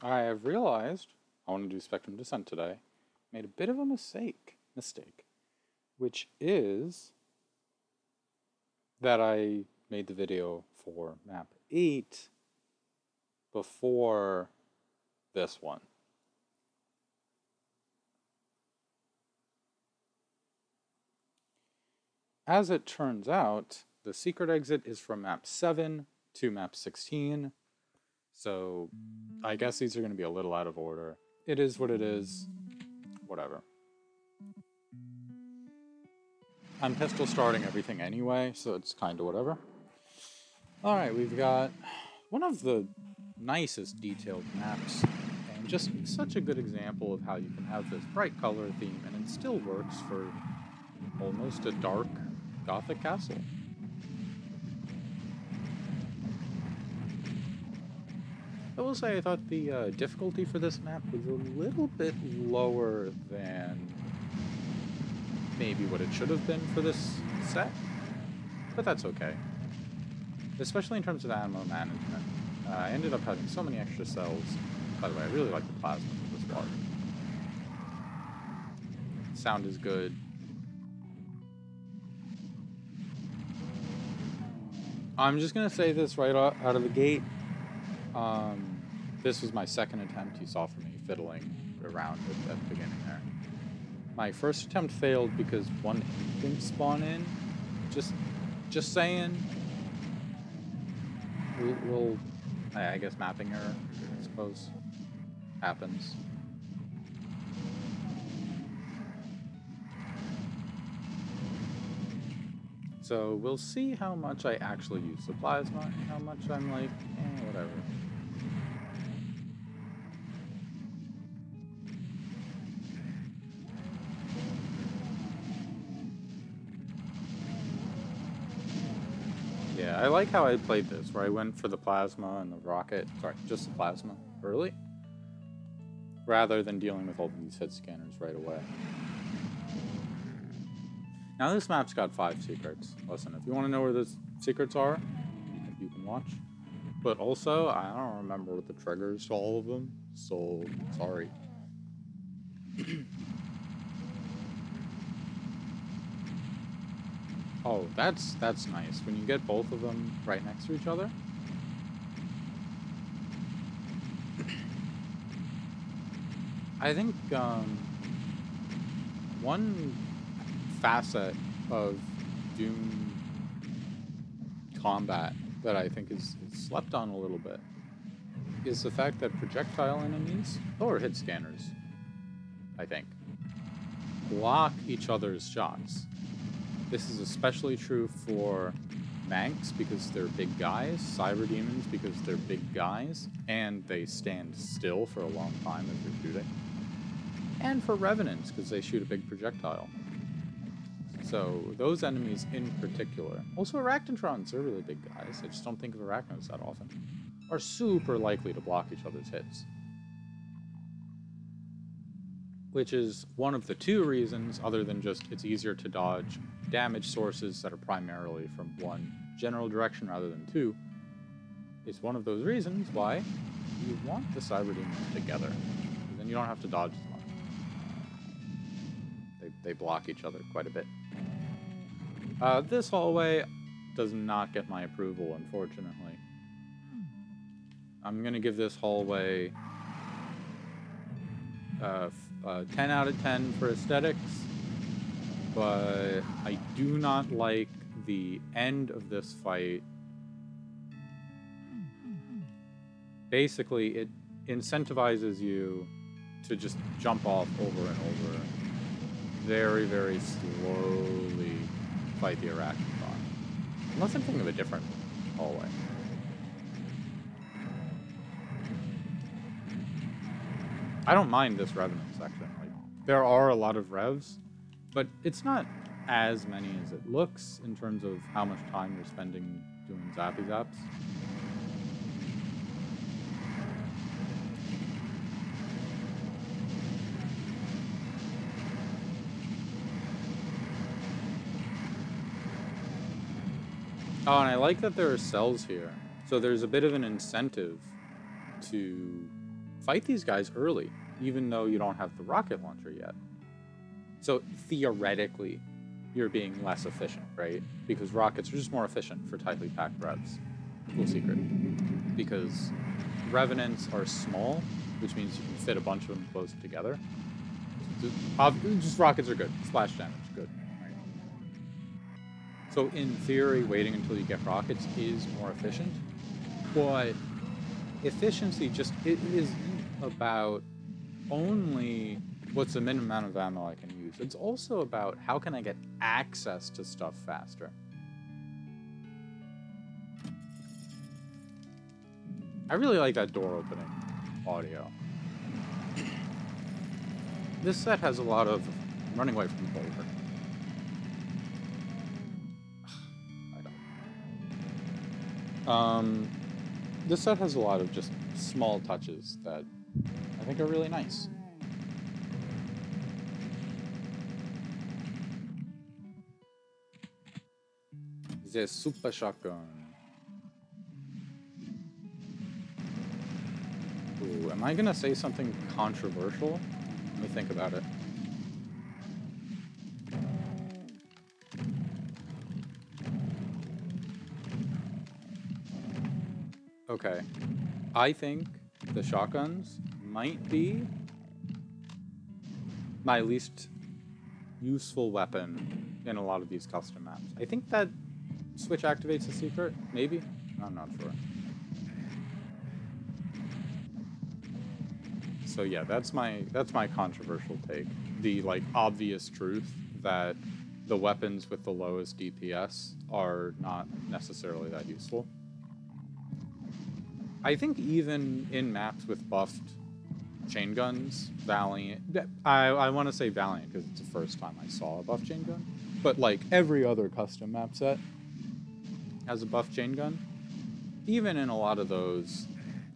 I have realized I want to do Spectrum Descent today. Made a bit of a mistake, which is that I made the video for map 8 before this one. As it turns out, the secret exit is from map 7 to map 16. So I guess these are going to be a little out of order. It is what it is. Whatever. I'm pistol starting everything anyway, so it's kind of whatever. Alright, we've got one of the nicest detailed maps, and just such a good example of how you can have this bright color theme and it still works for almost a dark Gothic castle. I will say I thought the difficulty for this map was a little bit lower than maybe what it should have been for this set, but that's okay. Especially in terms of ammo management. I ended up having so many extra cells. By the way, I really like the plasma for this part. Sound is good. I'm just gonna say this right out of the gate. This was my second attempt. You saw from me fiddling around at the beginning there. My first attempt failed because one didn't spawn in. Just saying. We'll I guess mapping error, I suppose, happens. So we'll see how much I actually use the plasma and how much I'm like, whatever. Yeah, I like how I played this, where I went for the plasma and the rocket, sorry, just the plasma early, rather than dealing with all of these hit scanners right away. Now this map's got 5 secrets. Listen, if you want to know where the secrets are, you can watch. But also, I don't remember what the triggers to all of them, so sorry. Oh, that's nice. When you get both of them right next to each other. I think one facet of Doom combat that I think is slept on a little bit is the fact that projectile enemies, or hit scanners, I think, block each other's shots. This is especially true for Manx because they're big guys, Cyber Demons because they're big guys, and they stand still for a long time as they're shooting, and for Revenants because they shoot a big projectile. So those enemies in particular, also Arachnotrons, they're really big guys, I just don't think of Arachnos that often, are super likely to block each other's hits. Which is one of the 2 reasons, other than just it's easier to dodge damage sources that are primarily from one general direction rather than 2, it's one of those reasons why you want the Cyber Demons together. Then you don't have to dodge as much. They block each other quite a bit. This hallway does not get my approval, unfortunately. I'm going to give this hallway 10 out of 10 for aesthetics, but I do not like the end of this fight. Basically, it incentivizes you to just jump off over and over, very, very slowly fight the Arachnotron. Unless I'm thinking of a different hallway. I don't mind this Revenant section. Like, there are a lot of revs, but it's not as many as it looks in terms of how much time you're spending doing zappy zaps. Oh, and I like that there are cells here. So there's a bit of an incentive to fight these guys early, even though you don't have the rocket launcher yet. So theoretically, you're being less efficient, right? Because rockets are just more efficient for tightly packed revs. Cool secret. Because revenants are small, which means you can fit a bunch of them close together. Just rockets are good. Splash damage, good. Right? So in theory, waiting until you get rockets is more efficient. But efficiency just isn't about only what's the minimum amount of ammo I can use. It's also about how can I get access to stuff faster. I really like that door opening audio. This set has a lot of... I'm running away from the boulder. I don't. This set has a lot of just small touches that I think are really nice. The super shotgun. Ooh, am I gonna say something controversial? Let me think about it. Okay. I think the shotguns might be my least useful weapon in a lot of these custom maps. I think that switch activates a secret, maybe? I'm not sure. So yeah, that's my controversial take. The like obvious truth that the weapons with the lowest DPS are not necessarily that useful. I think even in maps with buffed chain guns, Valiant... I want to say Valiant because it's the first time I saw a buff chain gun. But like every other custom map set has a buff chain gun. Even in a lot of those,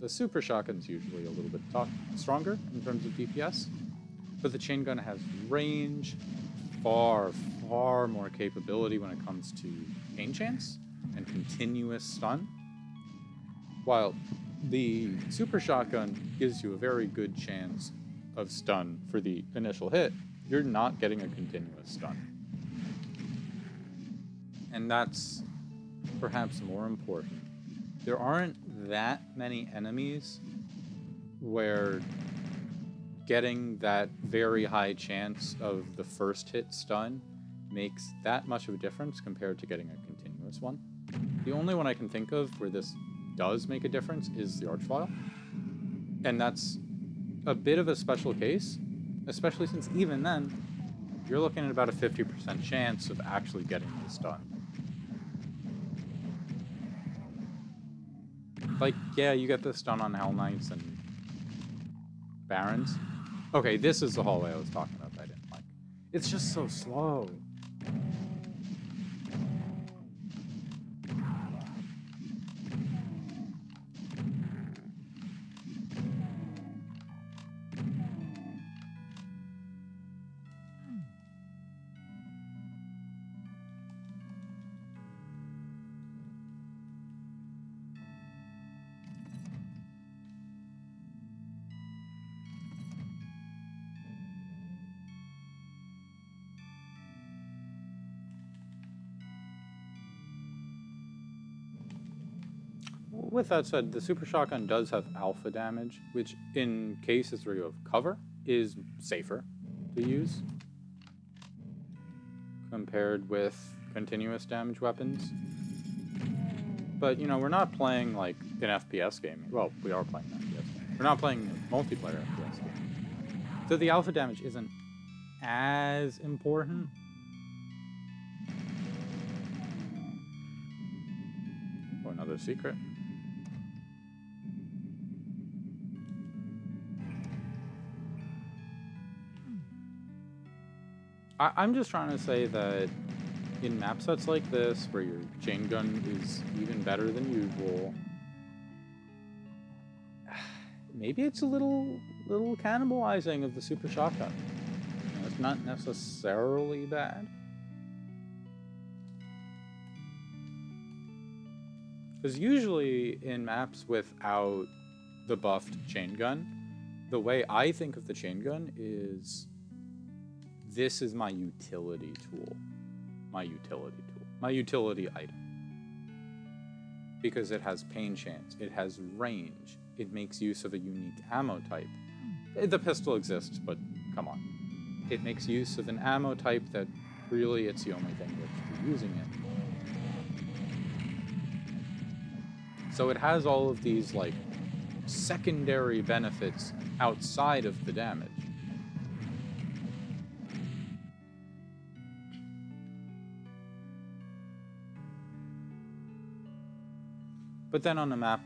the super shotgun's usually a little bit stronger in terms of DPS. But the chain gun has range, far more capability when it comes to pain chance and continuous stun. While the super shotgun gives you a very good chance of stun for the initial hit, you're not getting a continuous stun. And that's perhaps more important. There aren't that many enemies where getting that very high chance of the first hit stun makes that much of a difference compared to getting a continuous one. The only one I can think of where this does make a difference is the Archvile. And that's a bit of a special case, especially since even then, you're looking at about a 50% chance of actually getting the stun. Like, yeah, you get the stun on Hell Knights and Barons. Okay, this is the hallway I was talking about that I didn't like. It's just so slow. With that said, the super shotgun does have alpha damage, which in cases where you have cover is safer to use compared with continuous damage weapons. But, you know, we're not playing like an FPS game. Well, we are playing an FPS game. We're not playing a multiplayer FPS game. So the alpha damage isn't as important. Oh, another secret. I'm just trying to say that in map sets like this, where your chain gun is even better than usual, maybe it's a little cannibalizing of the super shotgun. You know, it's not necessarily bad. Because usually in maps without the buffed chain gun, the way I think of the chain gun is this is my utility tool. My utility item. Because it has pain chance, it has range, it makes use of a unique ammo type. The pistol exists, but come on. It makes use of an ammo type that really it's the only thing that should be using it. So it has all of these, like, secondary benefits outside of the damage. But then on a map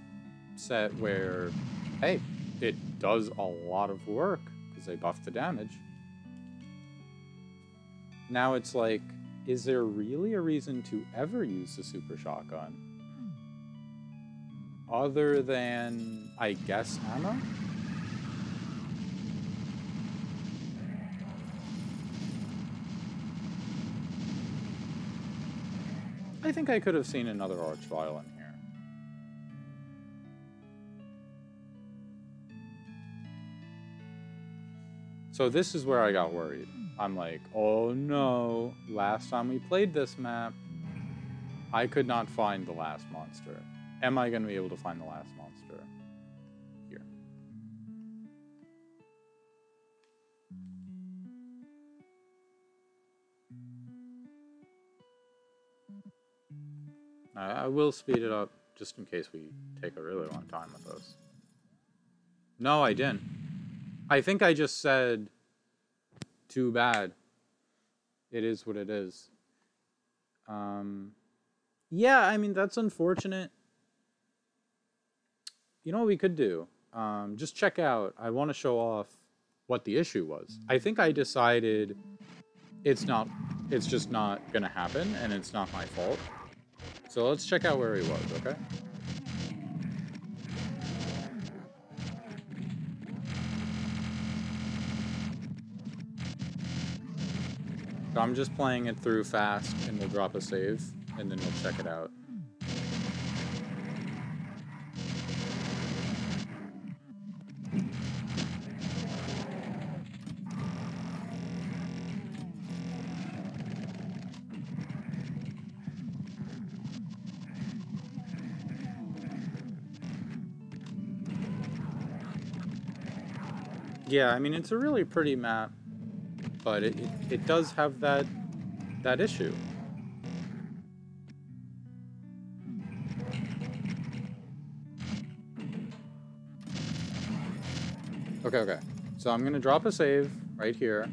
set where, hey, it does a lot of work because they buffed the damage. Now it's like, is there really a reason to ever use the super shotgun? Other than, I guess, ammo? I think I could have seen another archvile in here. So this is where I got worried. I'm like, oh no, last time we played this map, I could not find the last monster. Am I going to be able to find the last monster? Here. I will speed it up just in case we take a really long time with this. No, I didn't. I think I just said, too bad. It is what it is. Yeah, I mean, that's unfortunate. You know what we could do? Just check out. I want to show off what the issue was. I think I decided it's just not going to happen, and it's not my fault. So let's check out where he was, okay? So I'm just playing it through fast, and we'll drop a save, and then we'll check it out. Yeah, I mean, it's a really pretty map, but it does have that issue. Okay. So I'm gonna drop a save right here,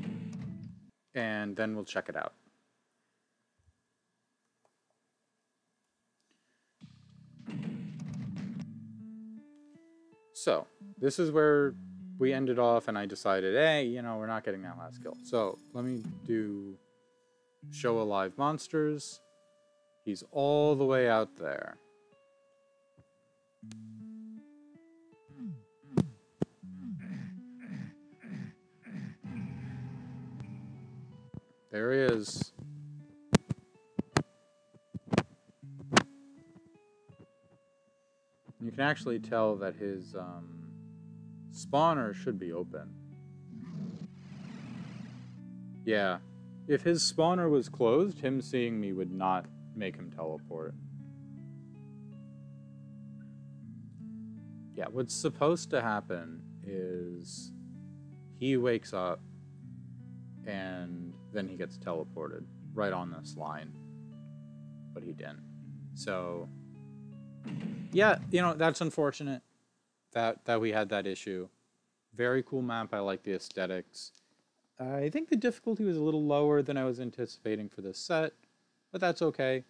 and then we'll check it out. So this is where we ended off, and I decided, hey, you know, we're not getting that last kill. So let me do show alive monsters. He's all the way out there. There he is. You can actually tell that his spawner should be open. Yeah. If his spawner was closed, him seeing me would not make him teleport. Yeah, what's supposed to happen is he wakes up and then he gets teleported right on this line. But he didn't. So, yeah, you know, that's unfortunate that we had that issue. Very cool map. I like the aesthetics. I think the difficulty was a little lower than I was anticipating for this set, but that's okay.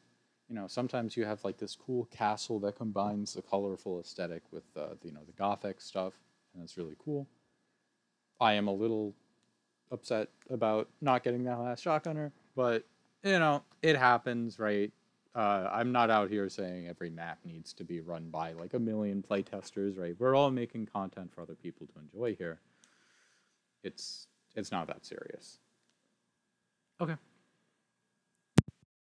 You know, sometimes you have like this cool castle that combines the colorful aesthetic with you know, the Gothic stuff, and that's really cool. I am a little upset about not getting that last shotgunner, but you know, it happens, right? I'm not out here saying every map needs to be run by like 1 million playtesters, right? We're all making content for other people to enjoy here. It's not that serious. Okay.